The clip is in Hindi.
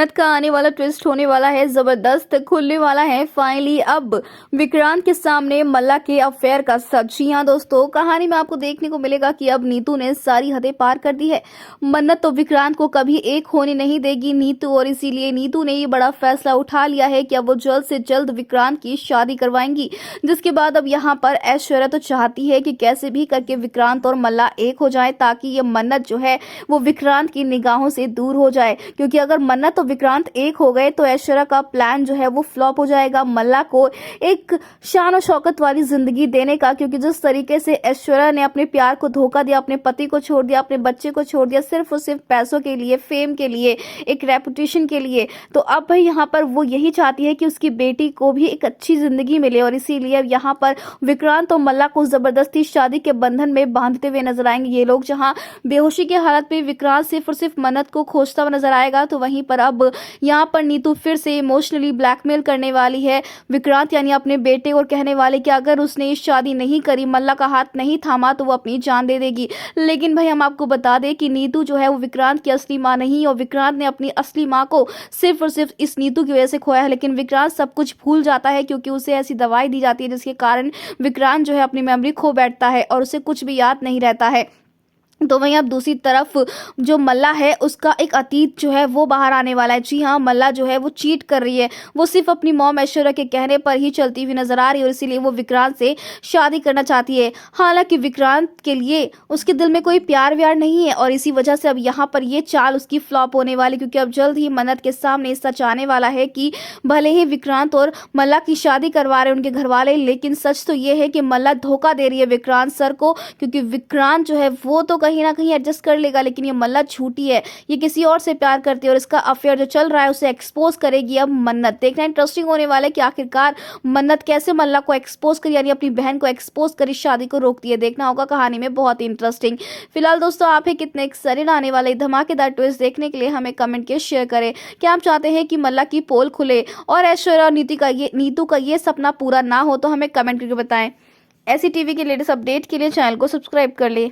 मन्नत का आने वाला ट्विस्ट होने वाला है, जबरदस्त खुलने वाला है फाइनली अब विक्रांत के सामने मल्ला के अफेयर का सच। जी हाँ दोस्तों, कहानी में आपको देखने को मिलेगा कि अब नीतू ने सारी हदें पार कर दी है। मन्नत तो विक्रांत को कभी एक होने नहीं देगी नीतू, और इसीलिए नीतू ने ये बड़ा फैसला उठा लिया है कि अब वो जल्द से जल्द विक्रांत की शादी करवाएंगी। जिसके बाद अब यहाँ पर ऐश्वर्या तो चाहती है कि कैसे भी करके विक्रांत और मल्ला एक हो जाए, ताकि ये मन्नत जो है वो विक्रांत की निगाहों से दूर हो जाए। क्योंकि अगर मन्नत तो विक्रांत एक हो गए तो ऐश्वर्या का प्लान जो है वो फ्लॉप हो जाएगा, मल्ला को एक शान और शौकत वाली जिंदगी देने का। क्योंकि जिस तरीके से ऐश्वर्या ने अपने प्यार को धोखा दिया, अपने पति को छोड़ दिया, अपने बच्चे को छोड़ दिया, सिर्फ और सिर्फ पैसों के लिए, फेम के लिए, एक रेपुटेशन के लिए, तो अब भाई यहाँ पर वो यही चाहती है कि उसकी बेटी को भी एक अच्छी जिंदगी मिले। और इसीलिए अब यहाँ पर विक्रांत और मल्ला को जबरदस्ती शादी के बंधन में बांधते हुए नजर आएंगे ये लोग। जहाँ बेहोशी की हालत में विक्रांत सिर्फ और सिर्फ मन्नत को खोजता हुआ नजर आएगा, तो वहीं पर अब यहाँ पर नीतू फिर से इमोशनली ब्लैकमेल करने वाली है विक्रांत यानी अपने बेटे, और कहने वाले कि अगर उसने ये शादी नहीं करी, मल्ला का हाथ नहीं थामा, तो वो अपनी जान दे देगी। लेकिन भाई हम आपको बता दें कि नीतू जो है वो विक्रांत की असली मां नहीं, और विक्रांत ने अपनी असली मां को सिर्फ और सिर्फ इस नीतू की वजह से खोया है। लेकिन विक्रांत सब कुछ भूल जाता है, क्योंकि उसे ऐसी दवाई दी जाती है जिसके कारण विक्रांत जो है अपनी मेमोरी खो बैठता है और उसे कुछ भी याद नहीं रहता है। तो वहीं अब दूसरी तरफ जो मल्ला है उसका एक अतीत जो है वो बाहर आने वाला है। जी हाँ, मल्ला जो है वो चीट कर रही है, वो सिर्फ अपनी मॉम ऐश्वर्या के कहने पर ही चलती हुई नजर आ रही है, और इसीलिए वो विक्रांत से शादी करना चाहती है। हालांकि विक्रांत के लिए उसके दिल में कोई प्यार व्यार नहीं है, और इसी वजह से अब यहाँ पर ये चाल उसकी फ्लॉप होने वाली, क्योंकि अब जल्द ही मन्नत के सामने सच आने वाला है कि भले ही विक्रांत और मल्ला की शादी करवा रहे हैं उनके घर वाले, लेकिन सच तो ये है कि मल्ला धोखा दे रही है विक्रांत सर को। क्योंकि विक्रांत जो है वो तो कहीं ना कहीं एडजस्ट कर लेगा, लेकिन ये मल्ला झूठी है, ये किसी और से प्यार करती है, और इसका अफेयर जो चल रहा है उसे एक्सपोज करेगी अब मन्नत। देखना इंटरेस्टिंग होने वाला है कि आखिरकार मन्नत कैसे मल्ला को एक्सपोज करी, यानी अपनी बहन को एक्सपोज करी, शादी को रोकती है। देखना होगा कहानी में, बहुत ही इंटरेस्टिंग। फिलहाल दोस्तों, आप ही कितने एक्साइटेड आने वाले धमाकेदार ट्विस्ट देखने के लिए हमें कमेंट के शेयर करें। क्या आप चाहते हैं कि मल्ला की पोल खुले और ऐश्वर्या और नीतू का ये सपना पूरा ना हो? तो हमें कमेंट करके बताएं। ऐसी टीवी के लेटेस्ट अपडेट के लिए चैनल को सब्सक्राइब कर ले।